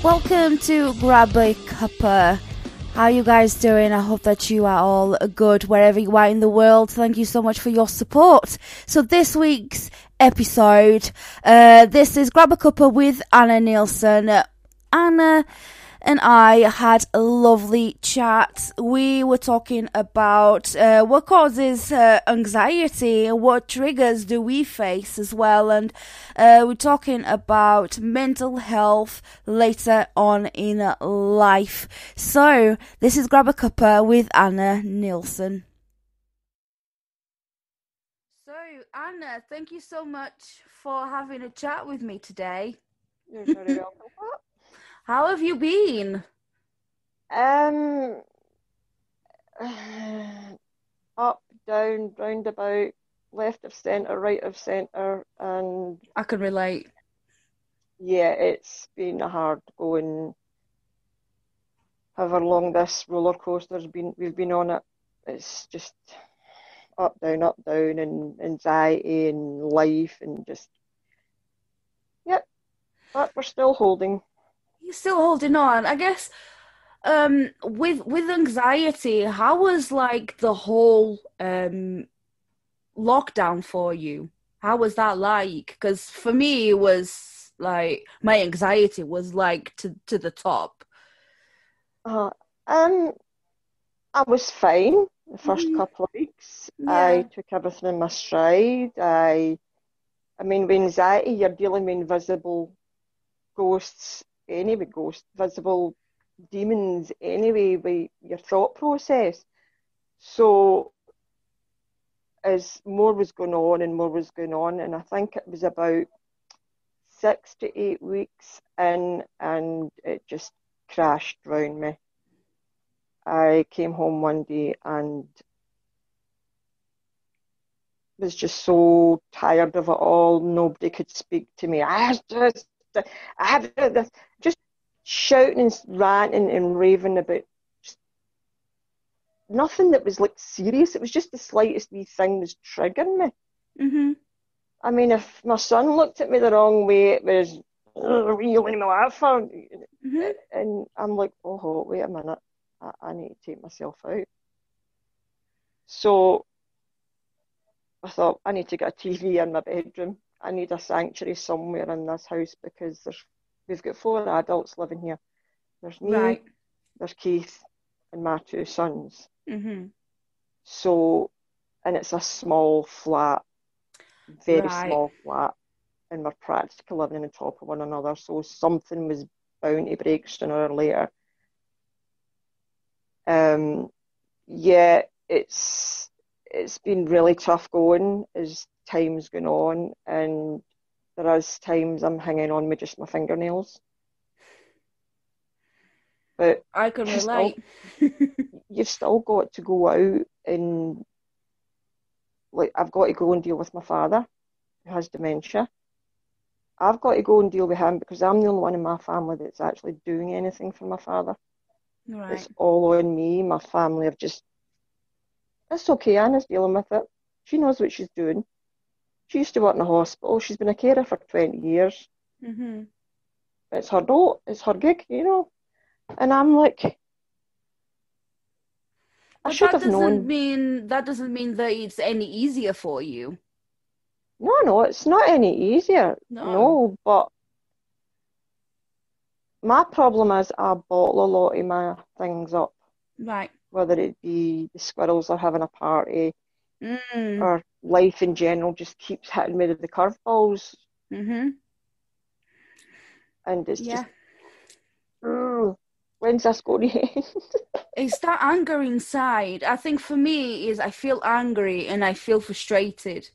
Welcome to Grab a Cuppa. How are you guys doing? I hope that you are all good wherever you are in the world. Thank you so much for your support. So this week's episode, this is Grab a Cuppa with Anna Neilson. Anna and I had a lovely chat. We were talking about what causes anxiety, what triggers do we face as well, and we're talking about mental health later on in life. So, this is Grab a Cuppa with Anna Neilson. So, Anna, thank you so much for having a chat with me today. You're very welcome. How have you been? Up, down, roundabout, left of centre, right of centre, and I can relate. yeah, it's been a hard going. However long this roller coaster's been, we've been on it. It's just up, down, and anxiety and life and just yep. But we're still holding. You're still holding on. I guess with anxiety, how was like the whole lockdown for you? How was that like? Because for me, it was like my anxiety was like to the top. Uh, um, I was fine the first Mhm. couple of weeks. I Yeah. took everything in my stride. I mean, with anxiety, you're dealing with invisible ghosts anyway, visible demons anyway, with your thought process. So, as more was going on and more was going on, and I think it was about 6 to 8 weeks in, and it just crashed around me. I came home one day and was just so tired of it all. Nobody could speak to me. Just shouting and ranting and raving about just nothing that was like serious. It was just the slightest wee thing was triggering me. Mhm. I mean, if my son looked at me the wrong way, it was reeling my laugh out. Mhm. And I'm like, oh, wait a minute. I need to take myself out. So I thought I need to get a TV in my bedroom. I need a sanctuary somewhere in this house because we've got 4 adults living here. There's me, Right. there's Keith, and my 2 sons. Mhm. So, and it's a small flat, very Right. small flat, and we're practically living on top of one another. So something was bound to break sooner or later. Um, yeah, it's been really tough going as time's going on, and there is times I'm hanging on with just my fingernails. But I can you still relate. you've still got to go out and like I've got to go and deal with my father who has dementia. I've got to go and deal with him because I'm the only one in my family that's actually doing anything for my father. Right. It's all on me. My family have just, it's okay, Anna's dealing with it. She knows what she's doing. She used to work in a hospital. She's been a carer for 20 years. Mhm. It's her role, it's her gig. And I'm like, I But should that have doesn't known. mean that it's any easier for you. No, it's not any easier. No. No, but my problem is I bottle a lot of my things up, Right. whether it be the squirrels are having a party Mm. or life in general just keeps hitting me with the curveballs. Mhm. And it's Yeah. just, "Ugh, when's this going to end?" It's that anger inside. I think for me is I feel angry and I feel frustrated.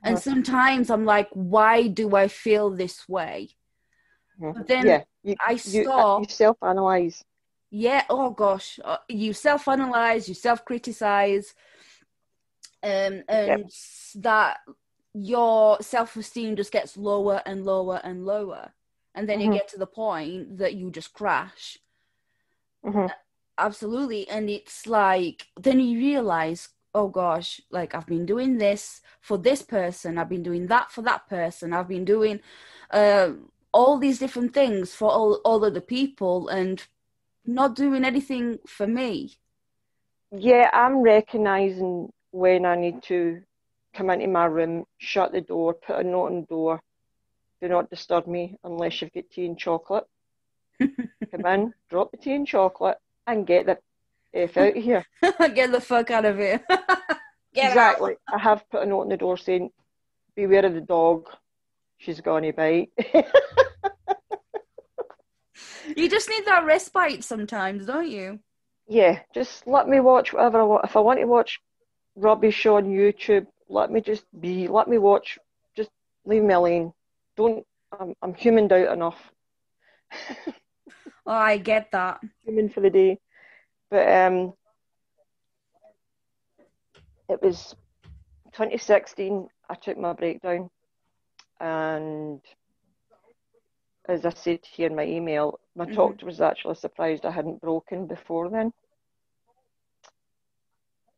And Uh, sometimes I'm like, why do I feel this way? But then Yeah, you I you you stop. self-analyze. Yeah, oh gosh, you self-analyze, you self-criticize, Yep. and that your self-esteem just gets lower and lower and lower. And then you hmm get to the point that you just crash. hmm Absolutely. And it's like, then you realize, oh gosh, like I've been doing this for this person, I've been doing that for that person, I've been doing uh all these different things for all other people and not doing anything for me. Yeah, I'm recognizing when I need to come into my room, shut the door, put a note on the door, do not disturb me unless you've got tea and chocolate. Come in, drop the tea and chocolate, and get the F out of here. Get the fuck out of here. Get out. Exactly. I have put a note on the door saying, beware of the dog. She's going to bite. You just need that respite sometimes, don't you? Yeah, just let me watch whatever I want. If I want to watch rubbish on YouTube, let me just be. Let me watch. Just leave me alone. Don't. I'm humaned out enough. Oh, I get that. Human for the day. But it was 2016. I took my breakdown, and as I said here in my email, my doctor was actually surprised I hadn't broken before then.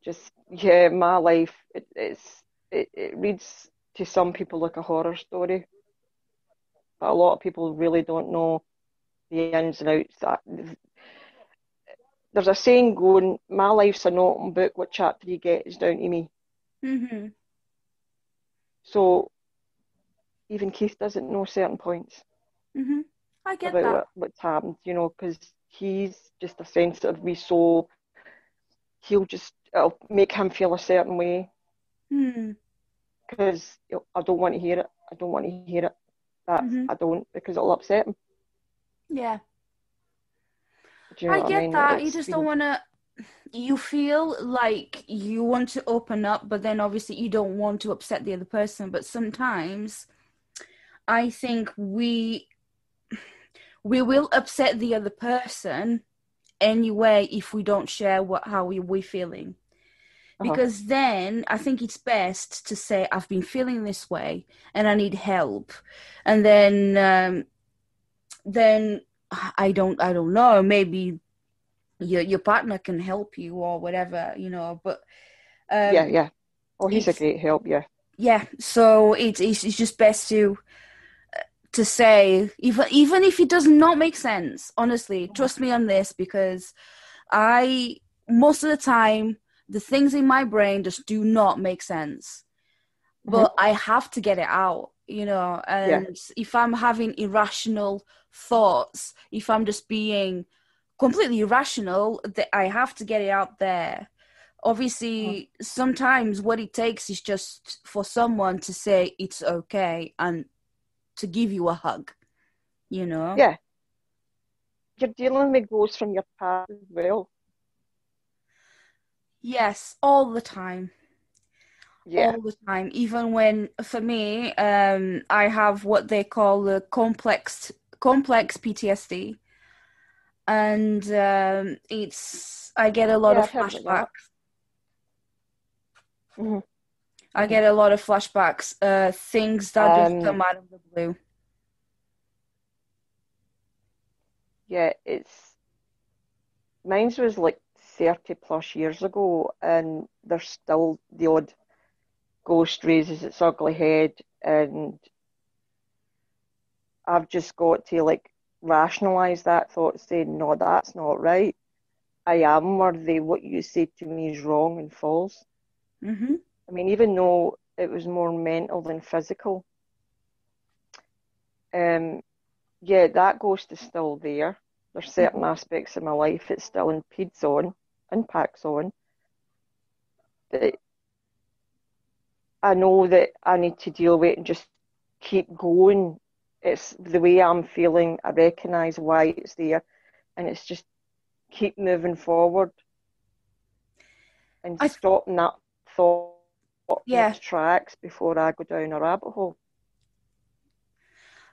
Just, yeah, my life, it reads to some people like a horror story, but a lot of people really don't know the ins and outs. There's a saying going, my life's an open book, what chapter you get is down to me. Mm-hmm. So even Keith doesn't know certain points Mm-hmm. I get that. about what's happened, because he's just a sensitive wee soul. It'll make him feel a certain way because I don't want to hear it. I don't want to hear it. I don't, because it'll upset him. Yeah. Do you know I what I get mean? that. You just don't want to. You feel like you want to open up, but then obviously you don't want to upset the other person. But sometimes I think we will upset the other person anyway if we don't share how we're feeling. Because then I think it's best to say, I've been feeling this way and I need help. And then I don't know, maybe your partner can help you or whatever, but yeah. Oh, he's a great help, yeah. Yeah, so it's just best to say, even if it does not make sense, honestly, trust me on this, because most of the time, the things in my brain just do not make sense. But I have to get it out, and if I'm having irrational thoughts, if I'm just being completely irrational, I have to get it out there. Obviously, sometimes what it takes is just for someone to say it's okay and to give you a hug, Yeah. You're dealing with ghosts from your past as well. Yes, all the time. Yeah. All the time. Even when, for me, I have what they call the complex PTSD, and I get a lot Yeah, of I've heard about that. flashbacks. I get a lot of flashbacks, things that just come out of the blue. Yeah, mine was like 30 plus years ago, and there's still the odd ghost raises its ugly head, and I've just got to like rationalize that thought, saying, no, that's not right. I am worthy. What you say to me is wrong and false. I mean, even though it was more mental than physical, yeah, that ghost is still there. There's certain aspects of my life it still impacts on, but I know that I need to deal with it and just keep going. It's the way I'm feeling. I recognize why it's there, and it's just keep moving forward and stopping that thought in its tracks before I go down a rabbit hole.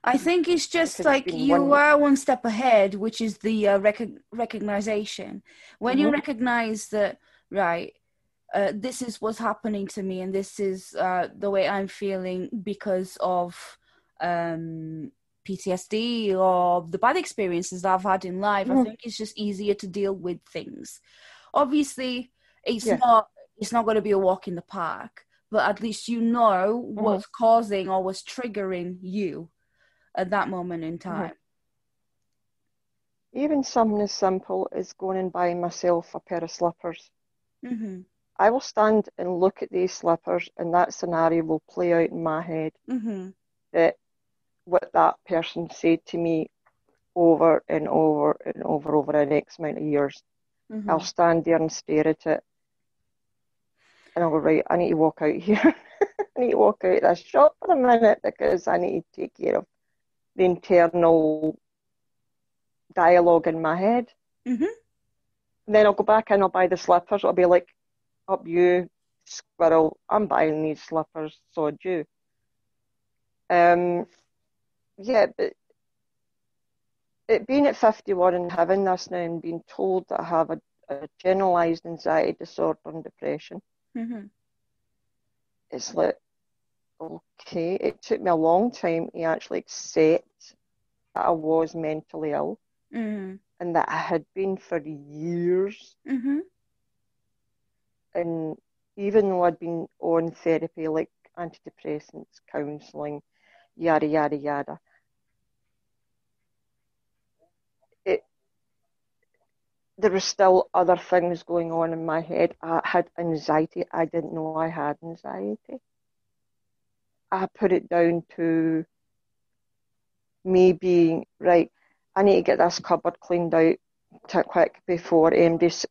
I think it's just Because it's like been you are one step ahead, which is the recognition. When you recognize that, right, this is what's happening to me, and this is the way I'm feeling because of PTSD or the bad experiences that I've had in life, I think it's just easier to deal with things. Obviously, it's not going to be a walk in the park, but at least you know what's causing or what's triggering you. at that moment in mhm. time. Even something as simple as going and buying myself a pair of slippers. Mm-hmm. I will stand and look at these slippers, and that scenario will play out in my head Mm-hmm. that what that person said to me over and over and over an X amount of years. I'll Mm-hmm. stand there and stare at it, and I'll go, right, I need to walk out here. I need to walk out of this shop for a minute because I need to take care of the internal dialogue in my head. Mm-hmm. And then I'll go back in, I'll buy the slippers. I'll be like, up you, squirrel, I'm buying these slippers, sod you. Um, yeah, but it being at 51 and having this now and being told that I have a generalized anxiety disorder and depression, Mm-hmm. it's like, okay, it took me a long time to actually accept that I was mentally ill Mm-hmm. and that I had been for years. Mm-hmm. And even though I'd been on therapy like antidepressants, counselling, yada, yada, yada, it, there were still other things going on in my head. I had anxiety. I didn't know I had anxiety. I put it down to me being, right, I need to get this cupboard cleaned out quick before MD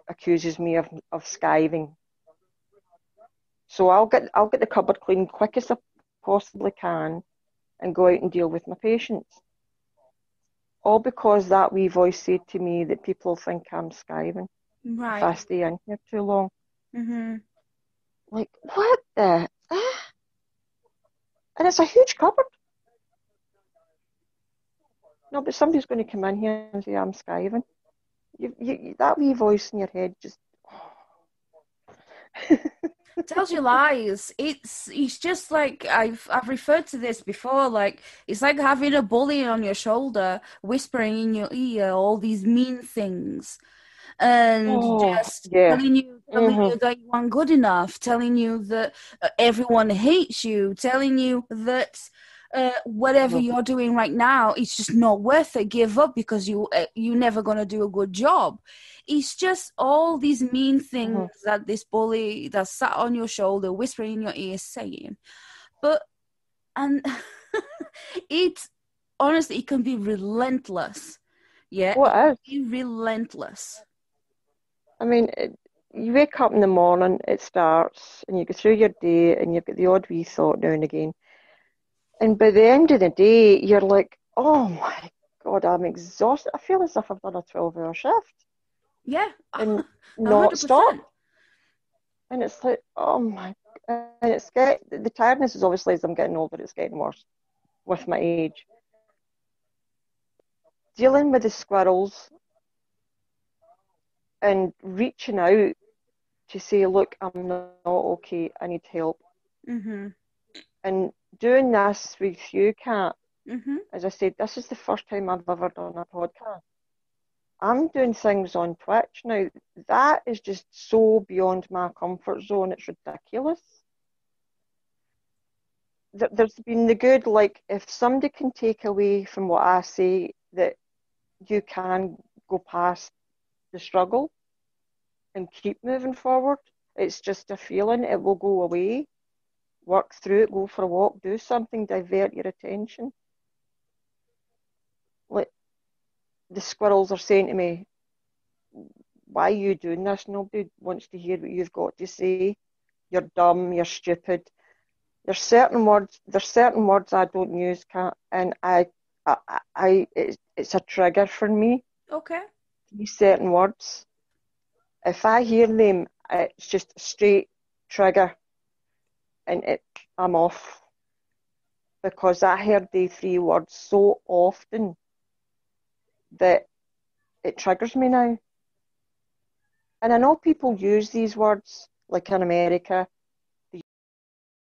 accuses me of skiving. So I'll get the cupboard cleaned quick as I possibly can and go out and deal with my patients. All because that wee voice said to me that people think I'm skiving if I Right. stay in here too long. Mm-hmm. Like, what the? And it's a huge cupboard. No, but somebody's going to come in here and say I'm skiving. That wee voice in your head just. Tells you lies. It's just like I've referred to this before. Like it's like having a bully on your shoulder, whispering in your ear all these mean things, and Oh, just yeah. telling you that you aren't good enough, telling you that everyone hates you, telling you that whatever Mm-hmm. you're doing right now, it's just not worth it. Give up because you're never gonna do a good job. It's just all these mean things Mm-hmm. that this bully that sat on your shoulder, whispering in your ear, is saying. But and it honestly, it can be relentless. Yeah, it What can is? be relentless. I mean, you wake up in the morning, it starts, and you go through your day, and you've got the odd wee thought now and again. And by the end of the day, you're like, oh my God, I'm exhausted. I feel as if I've done a 12-hour shift Yeah, and not stop. 100%. And it's like, oh my, and the tiredness is obviously as I'm getting older, it's getting worse with my age. Dealing with the squirrels and reaching out to say, look, I'm not okay, I need help. Mm-hmm. And doing this with you, Kat, Mm-hmm. as I said, this is the first time I've ever done a podcast. I'm doing things on Twitch now. That is just so beyond my comfort zone. It's ridiculous. There's been the good, like, if somebody can take away from what I say that you can go past the struggle and keep moving forward, it's just a feeling. It will go away. Work through it, go for a walk, do something, divert your attention. Like, the squirrels are saying to me, why are you doing this? Nobody wants to hear what you've got to say. You're dumb, you're stupid. There's certain words I don't use, Kat, and it's a trigger for me. Okay. These certain words, if I hear them, it's just a straight trigger, and I'm off because I heard the three words so often that it triggers me now. And I know people use these words, like in America,